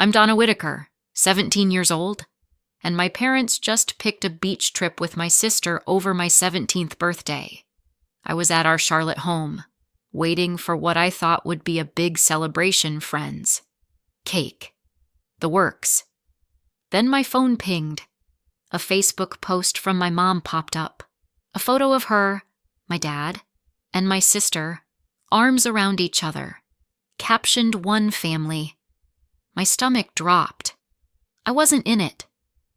I'm Donna Whitaker, 17 years old, and my parents just picked a beach trip with my sister over my 17th birthday. I was at our Charlotte home, waiting for what I thought would be a big celebration, friends. Cake. The works. Then my phone pinged. A Facebook post from my mom popped up. A photo of her, my dad, and my sister, arms around each other. Captioned one family. My stomach dropped. I wasn't in it.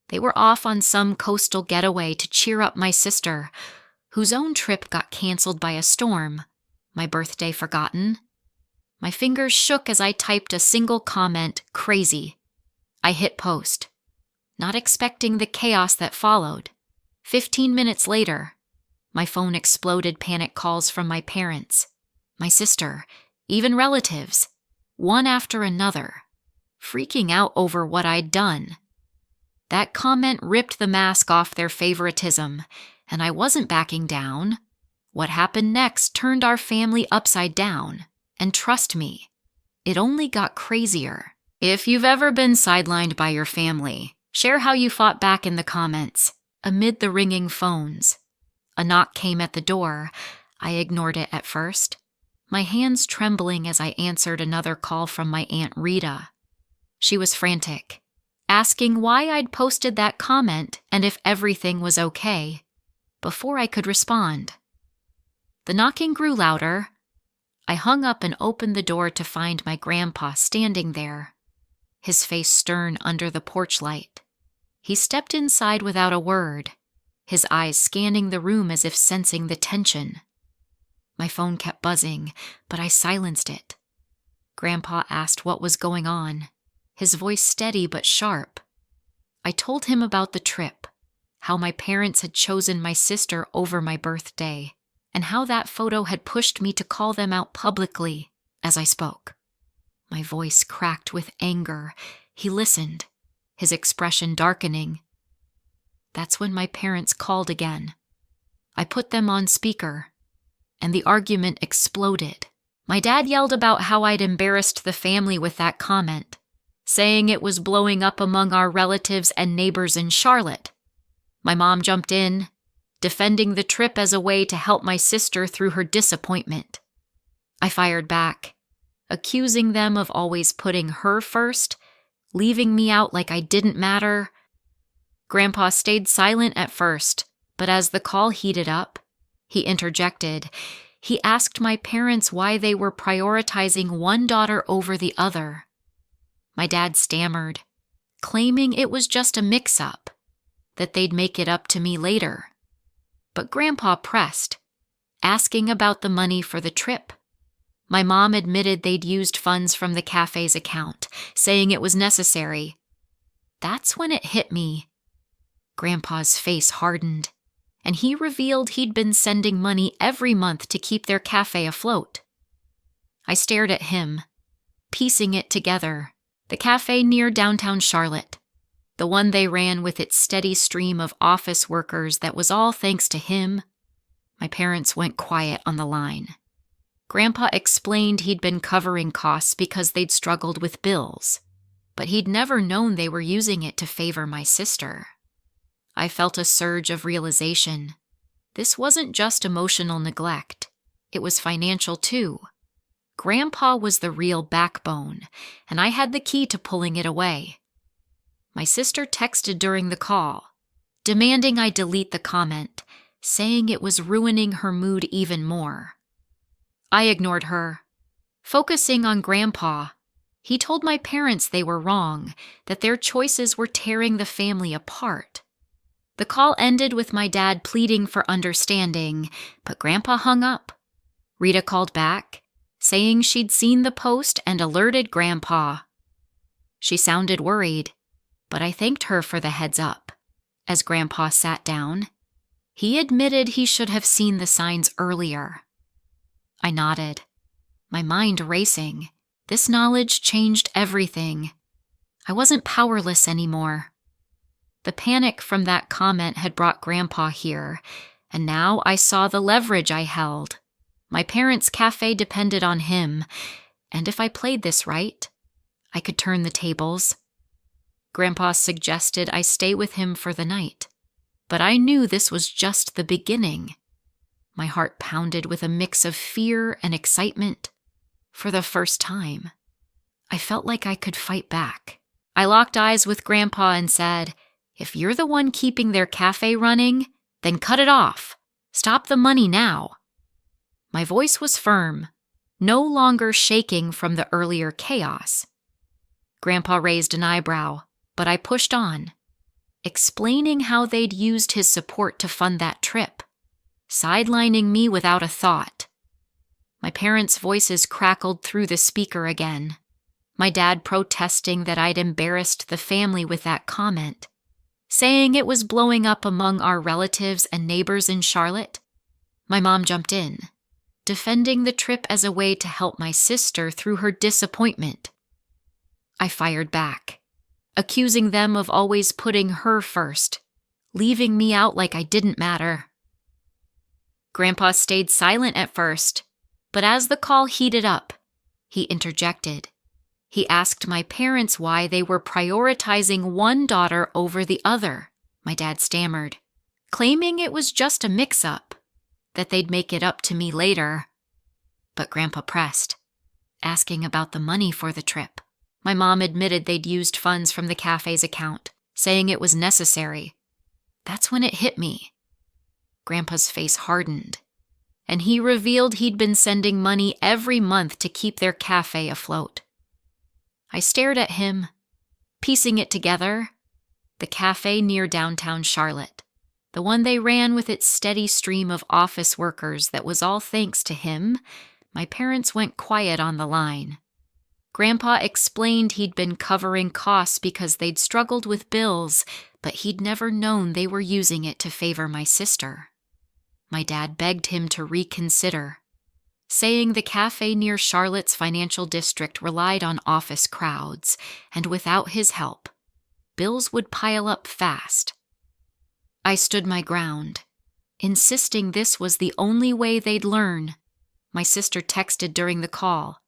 They were off on some coastal getaway to cheer up my sister, whose own trip got canceled by a storm, my birthday forgotten. My fingers shook as I typed a single comment, crazy. I hit post, not expecting the chaos that followed. 15 minutes later, my phone exploded panic calls from my parents, my sister, even relatives, one after another, freaking out over what I'd done. That comment ripped the mask off their favoritism, and I wasn't backing down. What happened next turned our family upside down, and trust me, it only got crazier. If you've ever been sidelined by your family, share how you fought back in the comments, amid the ringing phones. A knock came at the door. I ignored it at first, my hands trembling as I answered another call from my Aunt Rita. She was frantic, asking why I'd posted that comment and if everything was okay, before I could respond. The knocking grew louder. I hung up and opened the door to find my grandpa standing there, his face stern under the porch light. He stepped inside without a word, his eyes scanning the room as if sensing the tension. My phone kept buzzing, but I silenced it. Grandpa asked what was going on, his voice steady but sharp. I told him about the trip, how my parents had chosen my sister over my birthday, and how that photo had pushed me to call them out publicly as I spoke. My voice cracked with anger. He listened, his expression darkening. That's when my parents called again. I put them on speaker, and the argument exploded. My dad yelled about how I'd embarrassed the family with that comment, saying it was blowing up among our relatives and neighbors in Charlotte. My mom jumped in, defending the trip as a way to help my sister through her disappointment. I fired back, accusing them of always putting her first, leaving me out like I didn't matter. Grandpa stayed silent at first, but as the call heated up, he interjected. He asked my parents why they were prioritizing one daughter over the other. My dad stammered, claiming it was just a mix-up, that they'd make it up to me later. But Grandpa pressed, asking about the money for the trip. My mom admitted they'd used funds from the cafe's account, saying it was necessary. That's when it hit me. Grandpa's face hardened, and he revealed he'd been sending money every month to keep their cafe afloat. I stared at him, piecing it together. The cafe near downtown Charlotte, the one they ran with its steady stream of office workers that was all thanks to him. My parents went quiet on the line. Grandpa explained he'd been covering costs because they'd struggled with bills, but he'd never known they were using it to favor my sister. I felt a surge of realization. This wasn't just emotional neglect. It was financial too. Grandpa was the real backbone, and I had the key to pulling it away. My sister texted during the call, demanding I delete the comment, saying it was ruining her mood even more. I ignored her, focusing on Grandpa. He told my parents they were wrong, that their choices were tearing the family apart. The call ended with my dad pleading for understanding, but Grandpa hung up. Rita called back, saying she'd seen the post and alerted Grandpa. She sounded worried, but I thanked her for the heads up. As Grandpa sat down, he admitted he should have seen the signs earlier. I nodded, my mind racing. This knowledge changed everything. I wasn't powerless anymore. The panic from that comment had brought Grandpa here, and now I saw the leverage I held. My parents' cafe depended on him, and if I played this right, I could turn the tables. Grandpa suggested I stay with him for the night, but I knew this was just the beginning. My heart pounded with a mix of fear and excitement. For the first time, I felt like I could fight back. I locked eyes with Grandpa and said, "If you're the one keeping their cafe running, then cut it off. Stop the money now." My voice was firm, no longer shaking from the earlier chaos. Grandpa raised an eyebrow, but I pushed on, explaining how they'd used his support to fund that trip, sidelining me without a thought. My parents' voices crackled through the speaker again, my dad protesting that I'd embarrassed the family with that comment, saying it was blowing up among our relatives and neighbors in Charlotte. My mom jumped in, defending the trip as a way to help my sister through her disappointment. I fired back, accusing them of always putting her first, leaving me out like I didn't matter. Grandpa stayed silent at first, but as the call heated up, he interjected. He asked my parents why they were prioritizing one daughter over the other, my dad stammered, claiming it was just a mix-up, that they'd make it up to me later. But Grandpa pressed, asking about the money for the trip. My mom admitted they'd used funds from the cafe's account, saying it was necessary. That's when it hit me. Grandpa's face hardened, and he revealed he'd been sending money every month to keep their cafe afloat. I stared at him, piecing it together. The cafe near downtown Charlotte, the one they ran with its steady stream of office workers that was all thanks to him. My parents went quiet on the line. Grandpa explained he'd been covering costs because they'd struggled with bills, but he'd never known they were using it to favor my sister. My dad begged him to reconsider, saying the cafe near Charlotte's financial district relied on office crowds, and without his help, bills would pile up fast. I stood my ground, insisting this was the only way they'd learn. My sister texted during the call,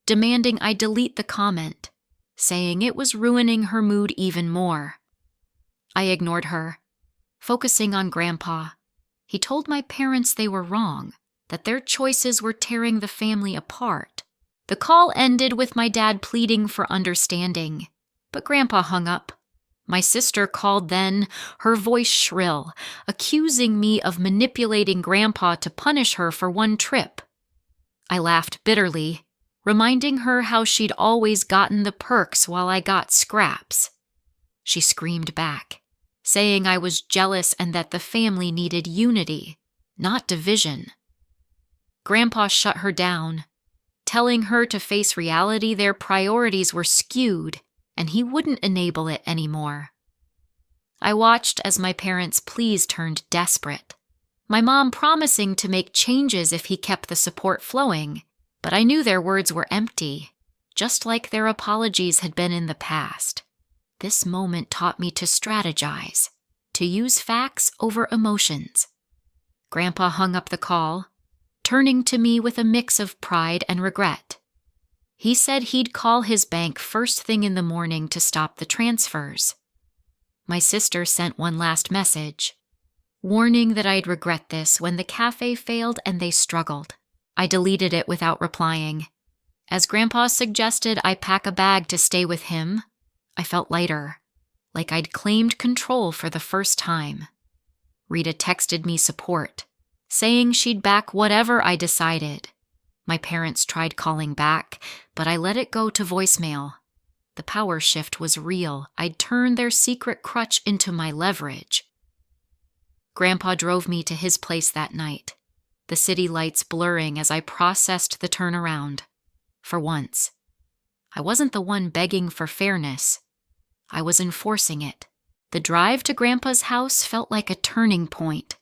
demanding I delete the comment, saying it was ruining her mood even more. I ignored her, focusing on Grandpa. He told my parents they were wrong, that their choices were tearing the family apart. The call ended with my dad pleading for understanding, but Grandpa hung up. My sister called then, her voice shrill, accusing me of manipulating Grandpa to punish her for one trip. I laughed bitterly, reminding her how she'd always gotten the perks while I got scraps. She screamed back, saying I was jealous and that the family needed unity, not division. Grandpa shut her down, telling her to face reality. Their priorities were skewed, and he wouldn't enable it anymore. I watched as my parents' pleas turned desperate, my mom promising to make changes if he kept the support flowing, but I knew their words were empty, just like their apologies had been in the past. This moment taught me to strategize, to use facts over emotions. Grandpa hung up the call, turning to me with a mix of pride and regret. He said he'd call his bank first thing in the morning to stop the transfers. My sister sent one last message, warning that I'd regret this when the cafe failed and they struggled. I deleted it without replying. As Grandpa suggested I pack a bag to stay with him, I felt lighter, like I'd claimed control for the first time. Rita texted me support, saying she'd back whatever I decided. My parents tried calling back, but I let it go to voicemail. The power shift was real. I'd turned their secret crutch into my leverage. Grandpa drove me to his place that night, the city lights blurring as I processed the turnaround. For once, I wasn't the one begging for fairness. I was enforcing it. The drive to Grandpa's house felt like a turning point.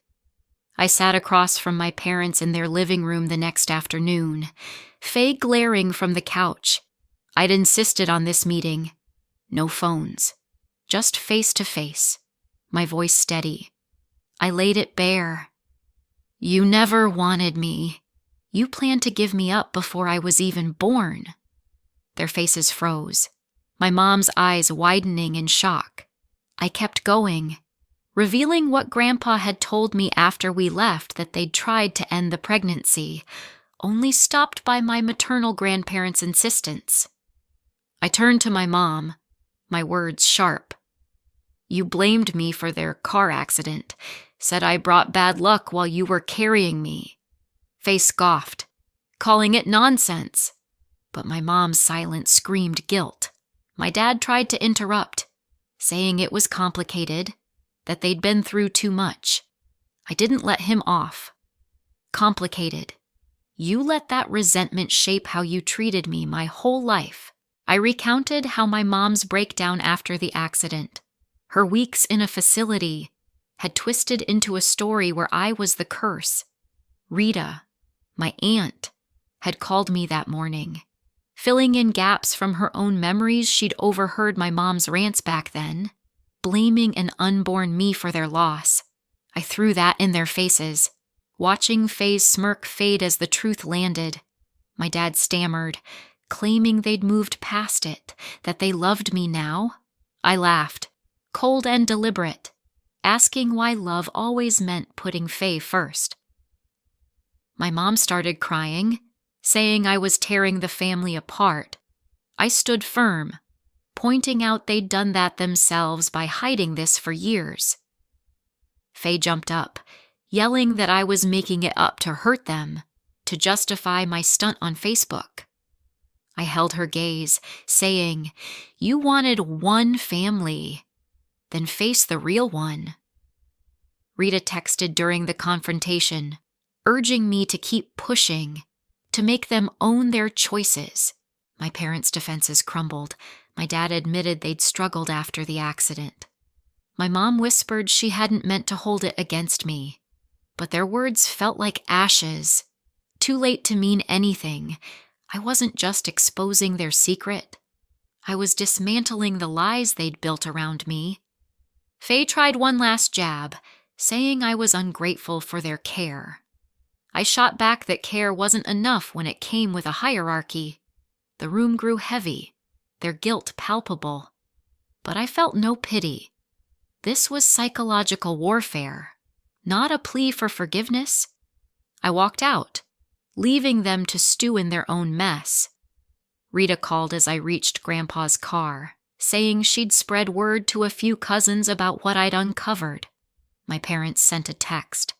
I sat across from my parents in their living room the next afternoon, Faye glaring from the couch. I'd insisted on this meeting. No phones, just face to face, my voice steady. I laid it bare. You never wanted me. You planned to give me up before I was even born. Their faces froze, my mom's eyes widening in shock. I kept going, revealing what Grandpa had told me after we left, that they'd tried to end the pregnancy, only stopped by my maternal grandparents' insistence. I turned to my mom, my words sharp. "You blamed me for their car accident, said I brought bad luck while you were carrying me." Faye scoffed, calling it nonsense. But my mom's silence screamed guilt. My dad tried to interrupt, saying it was complicated, that they'd been through too much. I didn't let him off. "Complicated. You let that resentment shape how you treated me my whole life." I recounted how my mom's breakdown after the accident, her weeks in a facility, had twisted into a story where I was the curse. Rita, my aunt, had called me that morning, filling in gaps from her own memories she'd overheard my mom's rants back then, blaming an unborn me for their loss. I threw that in their faces, watching Faye's smirk fade as the truth landed. My dad stammered, claiming they'd moved past it, that they loved me now. I laughed, cold and deliberate, asking why love always meant putting Faye first. My mom started crying, saying I was tearing the family apart. I stood firm, pointing out they'd done that themselves by hiding this for years. Faye jumped up, yelling that I was making it up to hurt them, to justify my stunt on Facebook. I held her gaze, saying, "You wanted one family, then face the real one." Rita texted during the confrontation, urging me to keep pushing, to make them own their choices. My parents' defenses crumbled. My dad admitted they'd struggled after the accident. My mom whispered she hadn't meant to hold it against me, but their words felt like ashes, too late to mean anything. I wasn't just exposing their secret. I was dismantling the lies they'd built around me. Faye tried one last jab, saying I was ungrateful for their care. I shot back that care wasn't enough when it came with a hierarchy. The room grew heavy, their guilt palpable. But I felt no pity. This was psychological warfare, not a plea for forgiveness. I walked out, leaving them to stew in their own mess. Rita called as I reached Grandpa's car, saying she'd spread word to a few cousins about what I'd uncovered. My parents sent a text,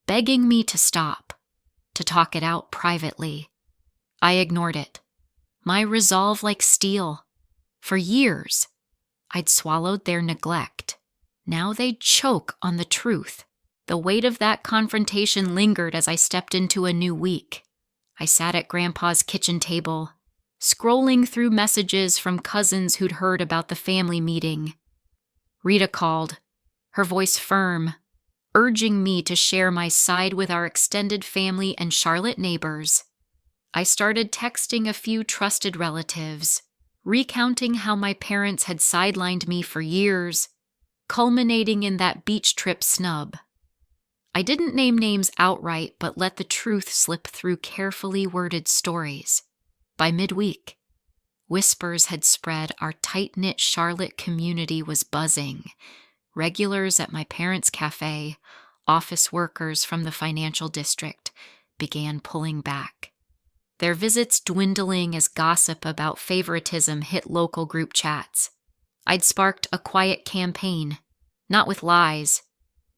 begging me to stop, to talk it out privately. I ignored it, my resolve like steel. For years, I'd swallowed their neglect. Now they'd choke on the truth. The weight of that confrontation lingered as I stepped into a new week. I sat at Grandpa's kitchen table, scrolling through messages from cousins who'd heard about the family meeting. Rita called, her voice firm, urging me to share my side with our extended family and Charlotte neighbors. I started texting a few trusted relatives, recounting how my parents had sidelined me for years, culminating in that beach trip snub. I didn't name names outright, but let the truth slip through carefully worded stories. By midweek, whispers had spread. Our tight-knit Charlotte community was buzzing. Regulars at my parents' cafe, office workers from the financial district, began pulling back, their visits dwindling as gossip about favoritism hit local group chats. I'd sparked a quiet campaign, not with lies,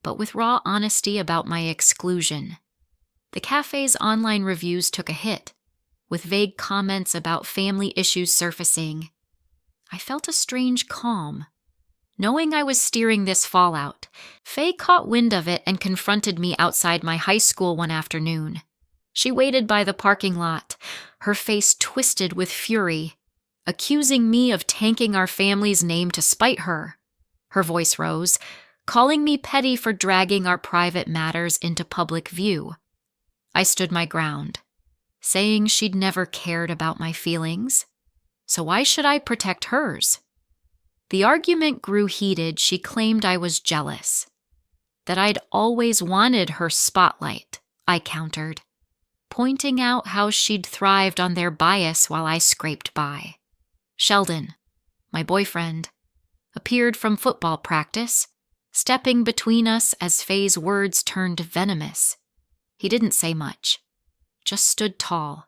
but with raw honesty about my exclusion. The cafe's online reviews took a hit, with vague comments about family issues surfacing. I felt a strange calm. Knowing I was steering this fallout, Faye caught wind of it and confronted me outside my high school one afternoon. She waited by the parking lot, her face twisted with fury, accusing me of tanking our family's name to spite her. Her voice rose, calling me petty for dragging our private matters into public view. I stood my ground, saying she'd never cared about my feelings, so why should I protect hers? The argument grew heated. She claimed I was jealous, that I'd always wanted her spotlight, I countered, pointing out how she'd thrived on their bias while I scraped by. "Sheldon, my boyfriend, appeared from football practice, stepping between us as Faye's words turned venomous. He didn't say much, just stood tall,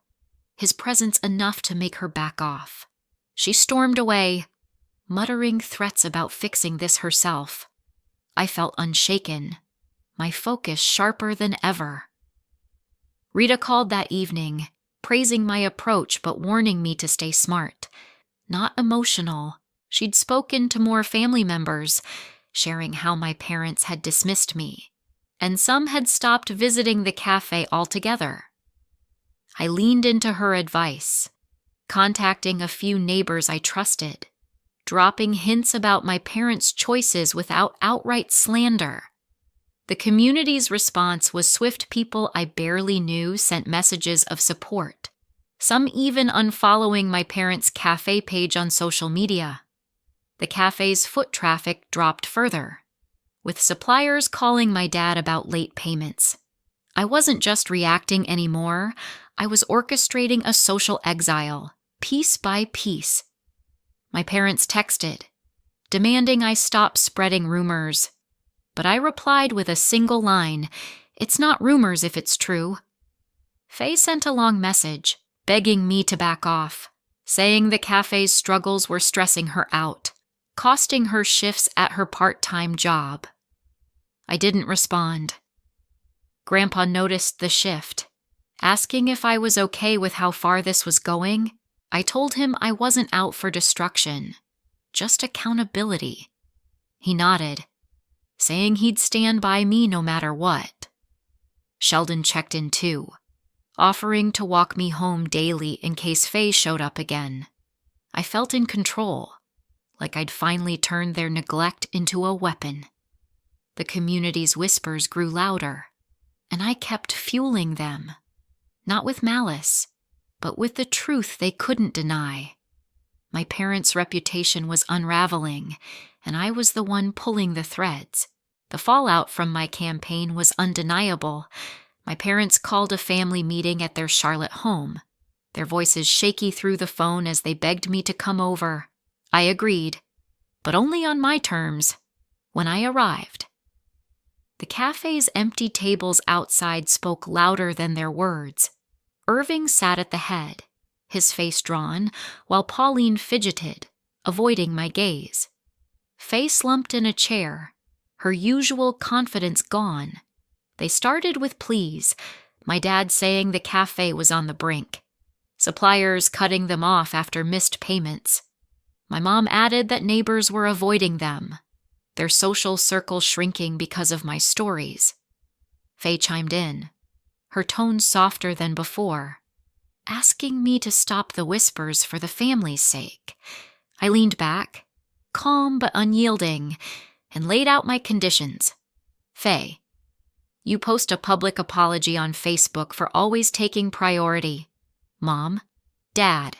his presence enough to make her back off. She stormed away, muttering threats about fixing this herself. I felt unshaken, my focus sharper than ever. Rita called that evening, praising my approach but warning me to stay smart. Not emotional. She'd spoken to more family members, sharing how my parents had dismissed me, and some had stopped visiting the cafe altogether. I leaned into her advice, contacting a few neighbors I trusted, dropping hints about my parents' choices without outright slander. The community's response was swift. People I barely knew sent messages of support, some even unfollowing my parents' cafe page on social media. The cafe's foot traffic dropped further, with suppliers calling my dad about late payments. I wasn't just reacting anymore, I was orchestrating a social exile, piece by piece. My parents texted, demanding I stop spreading rumors. But I replied with a single line, "It's not rumors if it's true." Faye sent a long message, begging me to back off, saying the cafe's struggles were stressing her out, costing her shifts at her part-time job. I didn't respond. Grandpa noticed the shift, asking if I was okay with how far this was going. I told him I wasn't out for destruction, just accountability. He nodded, saying he'd stand by me no matter what. Sheldon checked in too, offering to walk me home daily in case Faye showed up again. I felt in control, like I'd finally turned their neglect into a weapon. The community's whispers grew louder, and I kept fueling them, not with malice, but with the truth they couldn't deny. My parents' reputation was unraveling, and I was the one pulling the threads. The fallout from my campaign was undeniable. My parents called a family meeting at their Charlotte home, their voices shaky through the phone as they begged me to come over. I agreed, but only on my terms. When I arrived, the cafe's empty tables outside spoke louder than their words. Irving sat at the head, his face drawn, while Pauline fidgeted, avoiding my gaze. Faye slumped in a chair, her usual confidence gone. They started with pleas, my dad saying the cafe was on the brink, suppliers cutting them off after missed payments. My mom added that neighbors were avoiding them, their social circle shrinking because of my stories. Faye chimed in, her tone softer than before, asking me to stop the whispers for the family's sake. I leaned back, calm but unyielding, and laid out my conditions. Faye, you post a public apology on Facebook for always taking priority. Mom, Dad,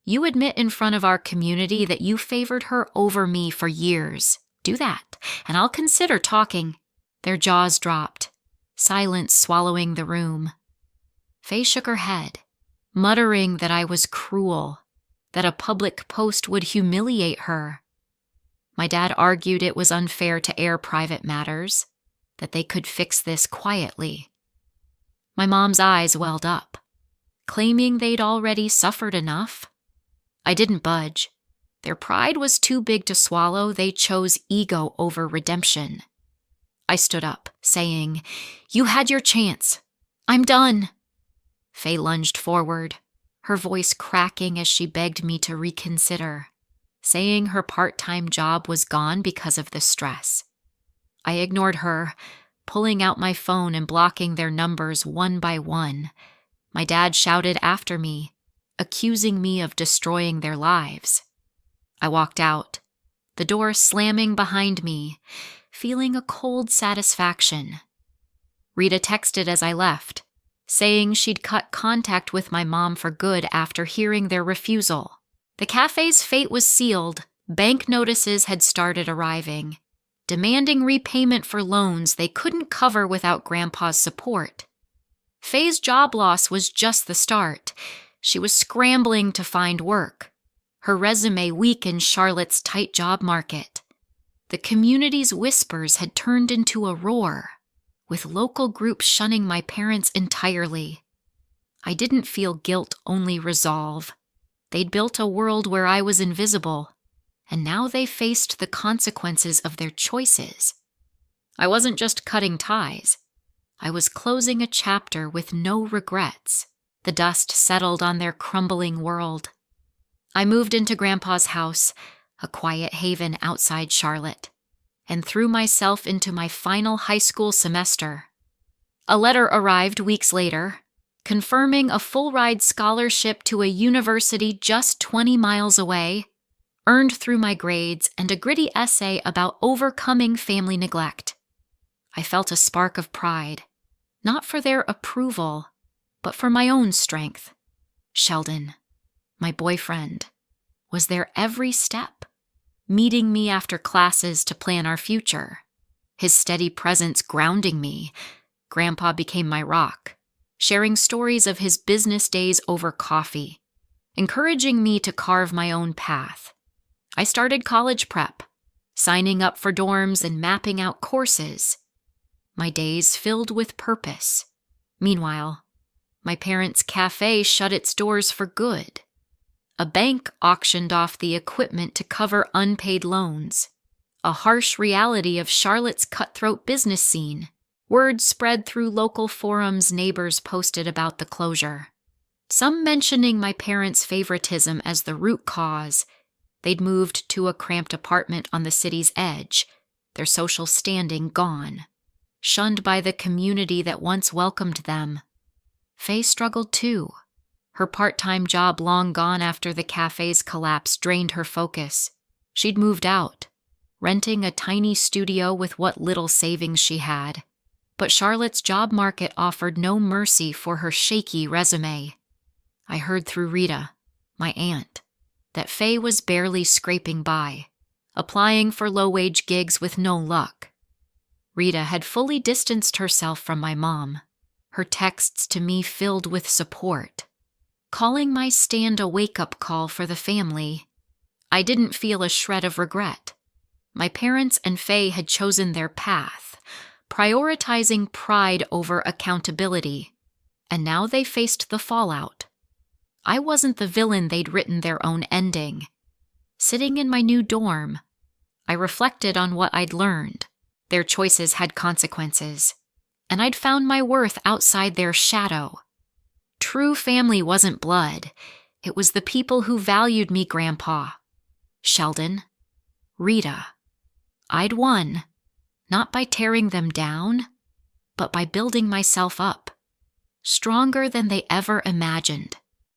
you admit in front of our community that you favored her over me for years. Do that, and I'll consider talking. Their jaws dropped, silence swallowing the room. Faye shook her head, muttering that I was cruel, that a public post would humiliate her. My dad argued it was unfair to air private matters, that they could fix this quietly. My mom's eyes welled up, claiming they'd already suffered enough. I didn't budge. Their pride was too big to swallow. They chose ego over redemption. I stood up, saying, "You had your chance. I'm done." Faye lunged forward, her voice cracking as she begged me to reconsider, saying her part-time job was gone because of the stress. I ignored her, pulling out my phone and blocking their numbers one by one. My dad shouted after me, accusing me of destroying their lives. I walked out, the door slamming behind me, feeling a cold satisfaction. Rita texted as I left, saying she'd cut contact with my mom for good after hearing their refusal. The cafe's fate was sealed. Bank notices had started arriving, demanding repayment for loans they couldn't cover without Grandpa's support. Faye's job loss was just the start. She was scrambling to find work. Her resume weakened Charlotte's tight job market. The community's whispers had turned into a roar, with local groups shunning my parents entirely. I didn't feel guilt, only resolve. They'd built a world where I was invisible, and now they faced the consequences of their choices. I wasn't just cutting ties. I was closing a chapter with no regrets. The dust settled on their crumbling world. I moved into Grandpa's house, a quiet haven outside Charlotte, and threw myself into my final high school semester. A letter arrived weeks later, confirming a full-ride scholarship to a university just 20 miles away, earned through my grades, and a gritty essay about overcoming family neglect. I felt a spark of pride, not for their approval, but for my own strength. Sheldon, my boyfriend, was there every step, meeting me after classes to plan our future. His steady presence grounding me. Grandpa became my rock, sharing stories of his business days over coffee, encouraging me to carve my own path. I started college prep, signing up for dorms and mapping out courses. My days filled with purpose. Meanwhile, my parents' cafe shut its doors for good. A bank auctioned off the equipment to cover unpaid loans. A harsh reality of Charlotte's cutthroat business scene. Word spread through local forums, neighbors posted about the closure. Some mentioning my parents' favoritism as the root cause. They'd moved to a cramped apartment on the city's edge, their social standing gone, shunned by the community that once welcomed them. Faye struggled too. Her part-time job long gone after the cafe's collapse drained her focus. She'd moved out, renting a tiny studio with what little savings she had. But Charlotte's job market offered no mercy for her shaky resume. I heard through Rita, my aunt, that Faye was barely scraping by, applying for low-wage gigs with no luck. Rita had fully distanced herself from my mom, her texts to me filled with support, calling my stand a wake-up call for the family. I didn't feel a shred of regret. My parents and Faye had chosen their path, prioritizing pride over accountability, and now they faced the fallout. I wasn't the villain they'd written their own ending. Sitting in my new dorm, I reflected on what I'd learned. Their choices had consequences, and I'd found my worth outside their shadow. True family wasn't blood. It was the people who valued me, Grandpa, Sheldon, Rita. I'd won, not by tearing them down, but by building myself up, stronger than they ever imagined.